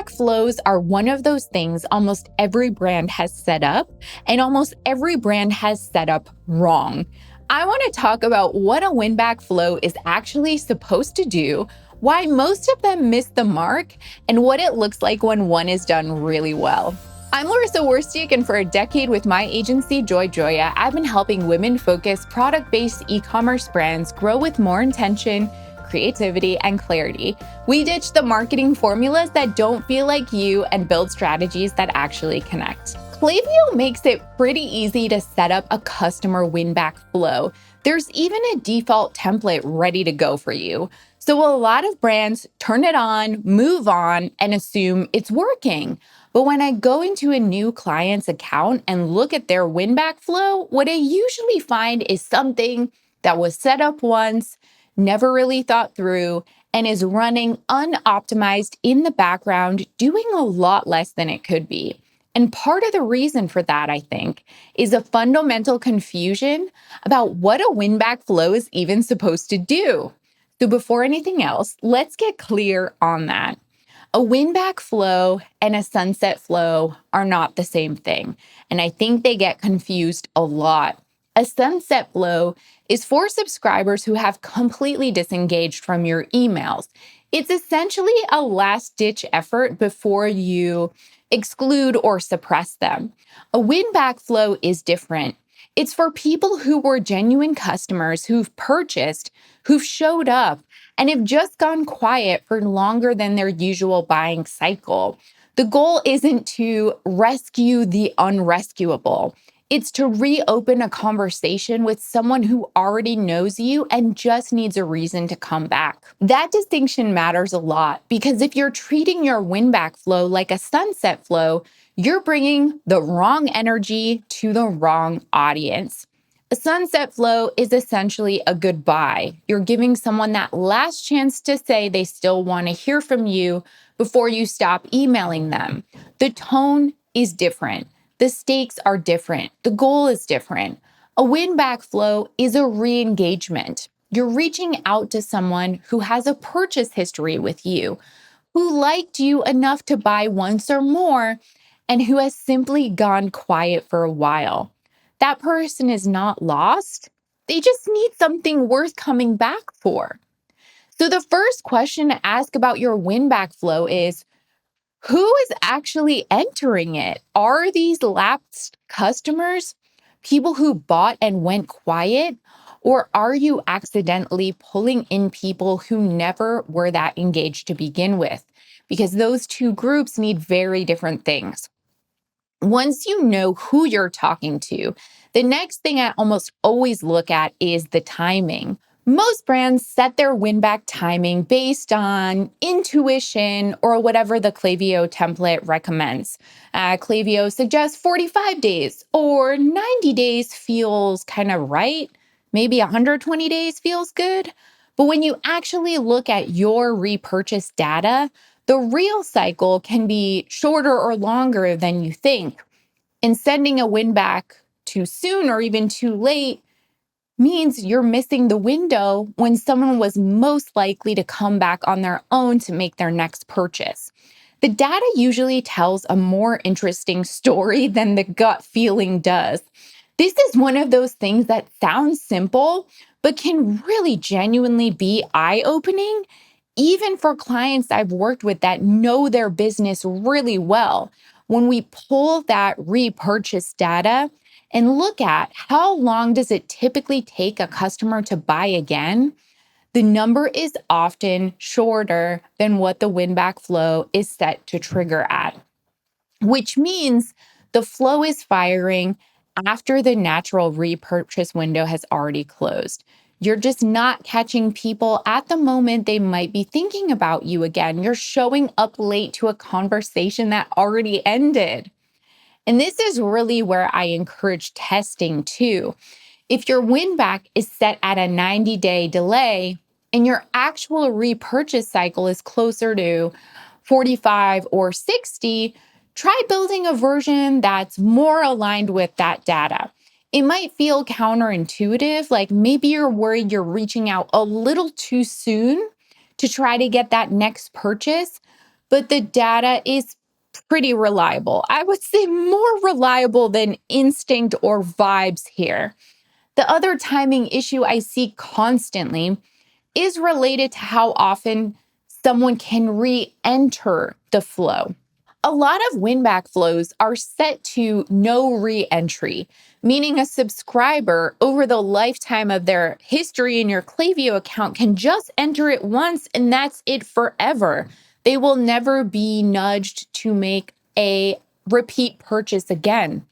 Win-back flows are one of those things almost every brand has set up, and almost every brand has set up wrong. I want to talk about what a win-back flow is actually supposed to do, why most of them miss the mark, and what it looks like when one is done really well. I'm Laryssa, and for a decade with my agency, Joya, I've been helping women-focused, product-based e-commerce brands grow with more intention, creativity, and clarity. We ditch the marketing formulas that don't feel like you and build strategies that actually connect. Klaviyo makes it pretty easy to set up a customer win-back flow. There's even a default template ready to go for you. So a lot of brands turn it on, move on, and assume it's working. But when I go into a new client's account and look at their win-back flow, what I usually find is something that was set up once, never really thought through, and is running unoptimized in the background, doing a lot less than it could be. And part of the reason for that, I think, is a fundamental confusion about what a win-back flow is even supposed to do. So before anything else, let's get clear on that. A win-back flow and a sunset flow are not the same thing, and I think they get confused a lot. A sunset flow is for subscribers who have completely disengaged from your emails. It's essentially a last-ditch effort before you exclude or suppress them. A win-back flow is different. It's for people who were genuine customers who've purchased, who've showed up, and have just gone quiet for longer than their usual buying cycle. The goal isn't to rescue the unrescuable. It's to reopen a conversation with someone who already knows you and just needs a reason to come back. That distinction matters a lot because if you're treating your win-back flow like a sunset flow, you're bringing the wrong energy to the wrong audience. A sunset flow is essentially a goodbye. You're giving someone that last chance to say they still want to hear from you before you stop emailing them. The tone is different. The stakes are different. The goal is different. A win-back flow is a re-engagement. You're reaching out to someone who has a purchase history with you, who liked you enough to buy once or more, and who has simply gone quiet for a while. That person is not lost. They just need something worth coming back for. So the first question to ask about your win-back flow is, who is actually entering it? Are these lapsed customers, people who bought and went quiet? Or are you accidentally pulling in people who never were that engaged to begin with? Because those two groups need very different things. Once you know who you're talking to, the next thing I almost always look at is the timing. Most brands set their win-back timing based on intuition or whatever the Klaviyo template recommends. Klaviyo suggests 45 days or 90 days feels kind of right. Maybe 120 days feels good. But when you actually look at your repurchase data, the real cycle can be shorter or longer than you think. And sending a win-back too soon or even too late means you're missing the window when someone was most likely to come back on their own to make their next purchase. The data usually tells a more interesting story than the gut feeling does. This is one of those things that sounds simple, but can really genuinely be eye-opening, even for clients I've worked with that know their business really well. When we pull that repurchase data and look at how long does it typically take a customer to buy again, the number is often shorter than what the win-back flow is set to trigger at, which means the flow is firing after the natural repurchase window has already closed. You're just not catching people at the moment they might be thinking about you again. You're showing up late to a conversation that already ended. And this is really where I encourage testing too. If your win-back is set at a 90-day delay and your actual repurchase cycle is closer to 45 or 60, try building a version that's more aligned with that data. It might feel counterintuitive, like maybe you're worried you're reaching out a little too soon to try to get that next purchase, but the data is pretty reliable. I would say more reliable than instinct or vibes here. The other timing issue I see constantly is related to how often someone can re enter the flow. A lot of win-back flows are set to no re-entry, meaning a subscriber over the lifetime of their history in your Klaviyo account can just enter it once and that's it forever. They will never be nudged to make a repeat purchase again.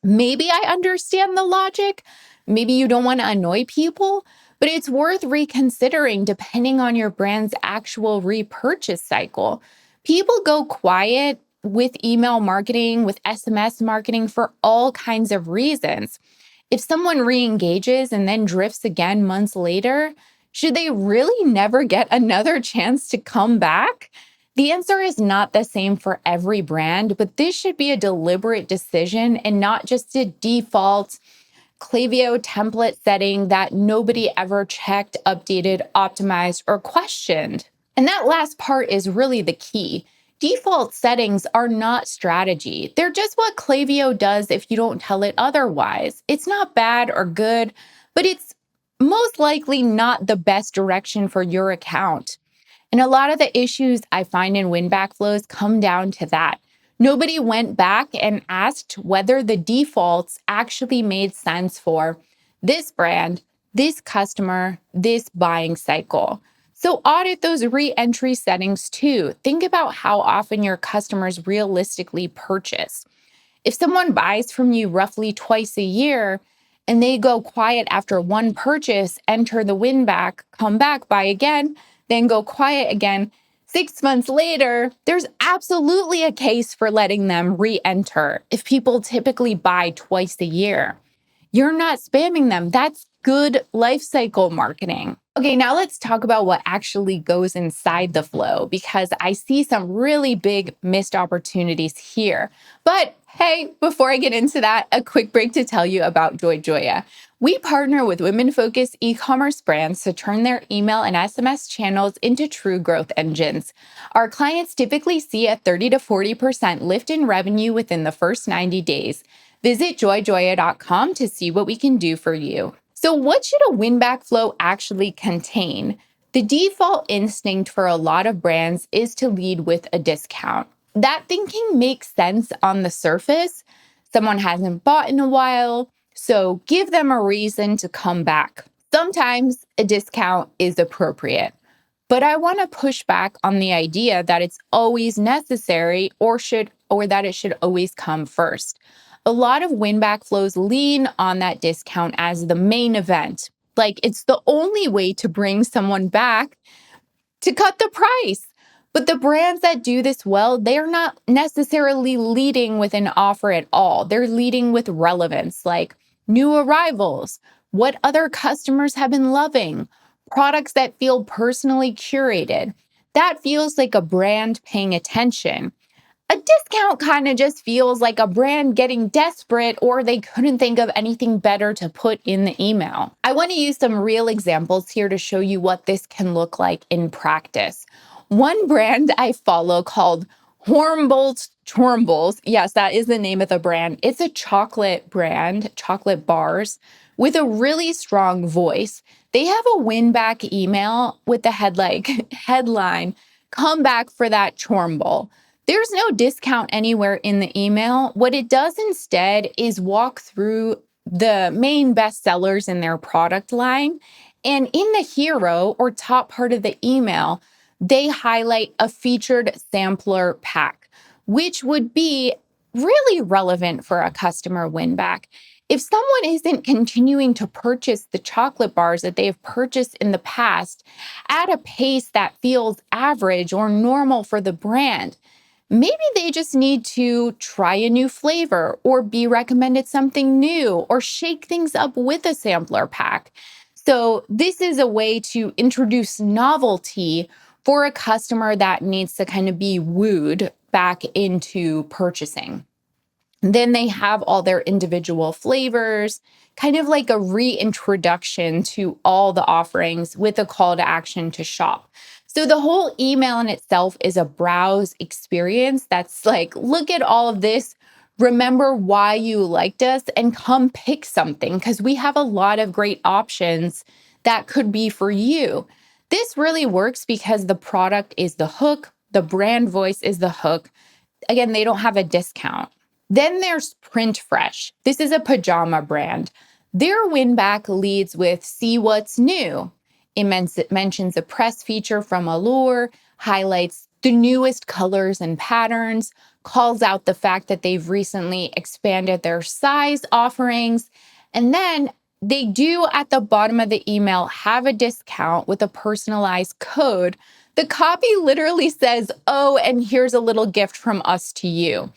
Maybe I understand the logic. Maybe you don't want to annoy people, but it's worth reconsidering depending on your brand's actual repurchase cycle. People go quiet with email marketing, with SMS marketing for all kinds of reasons. If someone re-engages and then drifts again months later, should they really never get another chance to come back? The answer is not the same for every brand, but this should be a deliberate decision and not just a default Klaviyo template setting that nobody ever checked, updated, optimized, or questioned. And that last part is really the key. Default settings are not strategy. They're just what Klaviyo does if you don't tell it otherwise. It's not bad or good, but it's most likely not the best direction for your account. And a lot of the issues I find in win-back flows come down to that. Nobody went back and asked whether the defaults actually made sense for this brand, this customer, this buying cycle. So audit those re-entry settings too. Think about how often your customers realistically purchase. If someone buys from you roughly twice a year and they go quiet after one purchase, enter the win back, come back, buy again, then go quiet again, 6 months later, there's absolutely a case for letting them re-enter if people typically buy twice a year. You're not spamming them. That's good life cycle marketing. Okay, now let's talk about what actually goes inside the flow because I see some really big missed opportunities here. But hey, before I get into that, a quick break to tell you about JoyJoya. We partner with women-focused e-commerce brands to turn their email and SMS channels into true growth engines. Our clients typically see a 30 to 40% lift in revenue within the first 90 days. Visit joyjoya.com to see what we can do for you. So what should a win-back flow actually contain? The default instinct for a lot of brands is to lead with a discount. That thinking makes sense on the surface. Someone hasn't bought in a while, so give them a reason to come back. Sometimes a discount is appropriate, but I want to push back on the idea that it's always necessary or that it should always come first. A lot of win-back flows lean on that discount as the main event. Like it's the only way to bring someone back to cut the price. But the brands that do this well, they're not necessarily leading with an offer at all. They're leading with relevance, like new arrivals, what other customers have been loving, products that feel personally curated. That feels like a brand paying attention. A discount kind of just feels like a brand getting desperate or they couldn't think of anything better to put in the email. I want to use some real examples here to show you what this can look like in practice. One brand I follow called Hornbolt's Chormbles. Yes, that is the name of the brand. It's a chocolate brand, chocolate bars, with a really strong voice. They have a win-back email with the headline, come back for that Chormble. There's no discount anywhere in the email. What it does instead is walk through the main bestsellers in their product line. And in the hero or top part of the email, they highlight a featured sampler pack, which would be really relevant for a customer win back. If someone isn't continuing to purchase the chocolate bars that they have purchased in the past at a pace that feels average or normal for the brand, maybe they just need to try a new flavor or be recommended something new or shake things up with a sampler pack. So this is a way to introduce novelty for a customer that needs to kind of be wooed back into purchasing. Then they have all their individual flavors, kind of like a reintroduction to all the offerings with a call to action to shop. So the whole email in itself is a browse experience that's like, look at all of this, remember why you liked us, and come pick something because we have a lot of great options that could be for you. This really works because the product is the hook, the brand voice is the hook. Again, they don't have a discount. Then there's Print Fresh. This is a pajama brand. Their win back leads with see what's new. It mentions a press feature from Allure, highlights the newest colors and patterns, calls out the fact that they've recently expanded their size offerings. And then they do at the bottom of the email have a discount with a personalized code. The copy literally says, oh, and here's a little gift from us to you.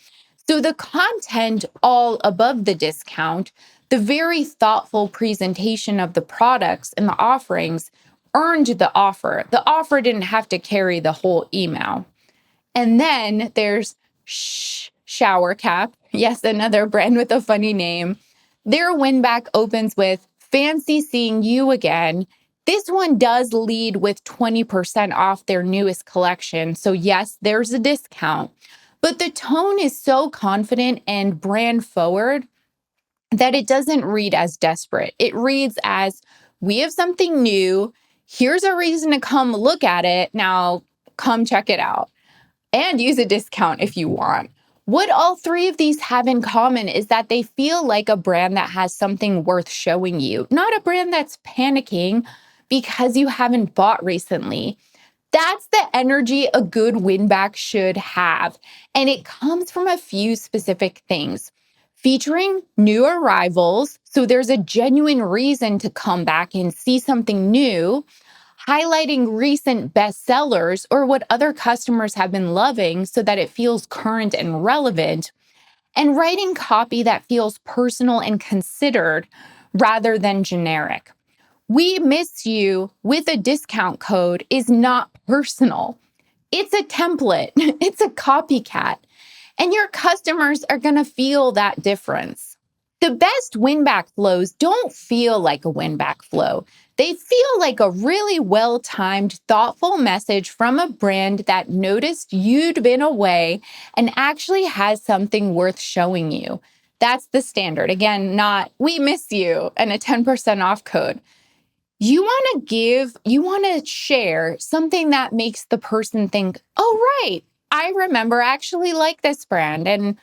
So the content all above the discount, the very thoughtful presentation of the products and the offerings earned the offer. The offer didn't have to carry the whole email. And then there's Shower Cap. Yes, another brand with a funny name. Their win back opens with fancy seeing you again. This one does lead with 20% off their newest collection. So yes, there's a discount, but the tone is so confident and brand forward that it doesn't read as desperate. It reads as, we have something new. Here's a reason to come look at it. Now come check it out and use a discount if you want. What all three of these have in common is that they feel like a brand that has something worth showing you, not a brand that's panicking because you haven't bought recently. That's the energy a good win back should have. And it comes from a few specific things. Featuring new arrivals, so there's a genuine reason to come back and see something new. Highlighting recent bestsellers or what other customers have been loving so that it feels current and relevant, and writing copy that feels personal and considered rather than generic. We miss you with a discount code is not personal. It's a template. It's a copycat. And your customers are going to feel that difference. The best win-back flows don't feel like a win-back flow. They feel like a really well-timed, thoughtful message from a brand that noticed you'd been away and actually has something worth showing you. That's the standard. Again, not we miss you and a 10% off code. You want to share something that makes the person think, oh, right, I remember I actually like this brand. And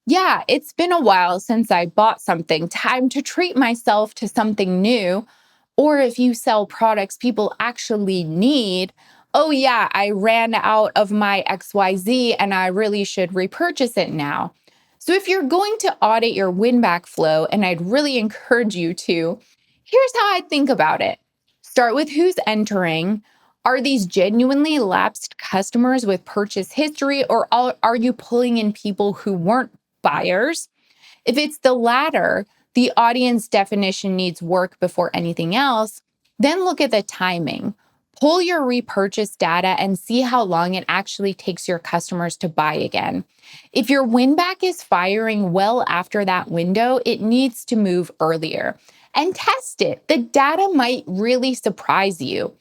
yeah, it's been a while since I bought something. Time to treat myself to something new. Or if you sell products people actually need, oh yeah, I ran out of my XYZ and I really should repurchase it now. So if you're going to audit your win-back flow, and I'd really encourage you to, here's how I think about it. Start with who's entering. Are these genuinely lapsed customers with purchase history, or are you pulling in people who weren't buyers? If it's the latter, the audience definition needs work before anything else, then look at the timing. Pull your repurchase data and see how long it actually takes your customers to buy again. If your win-back is firing well after that window, it needs to move earlier. And test it. The data might really surprise you.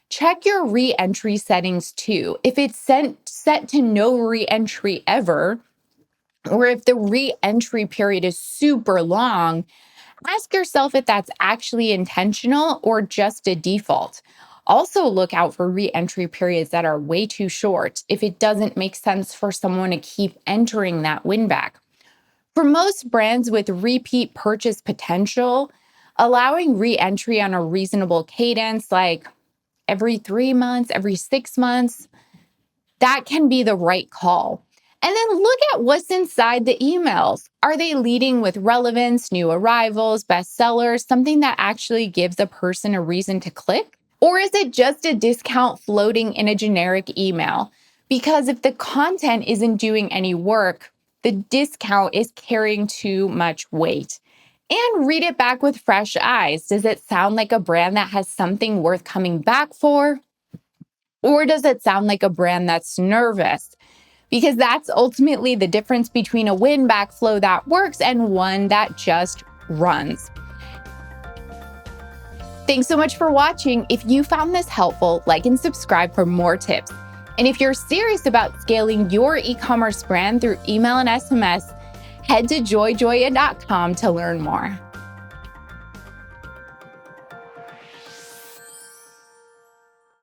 Check your re-entry settings too. If it's set to no re-entry ever, or if the re-entry period is super long, ask yourself if that's actually intentional or just a default. Also, look out for re-entry periods that are way too short if it doesn't make sense for someone to keep entering that win-back. For most brands with repeat purchase potential, allowing re-entry on a reasonable cadence, like every 3 months, every 6 months, that can be the right call. And then look at what's inside the emails. Are they leading with relevance, new arrivals, bestsellers, something that actually gives a person a reason to click? Or is it just a discount floating in a generic email? Because if the content isn't doing any work, the discount is carrying too much weight. And read it back with fresh eyes. Does it sound like a brand that has something worth coming back for? Or does it sound like a brand that's nervous? Because that's ultimately the difference between a win-back flow that works and one that just runs. Thanks so much for watching. If you found this helpful, like and subscribe for more tips. And if you're serious about scaling your e-commerce brand through email and SMS, head to joyjoya.com to learn more.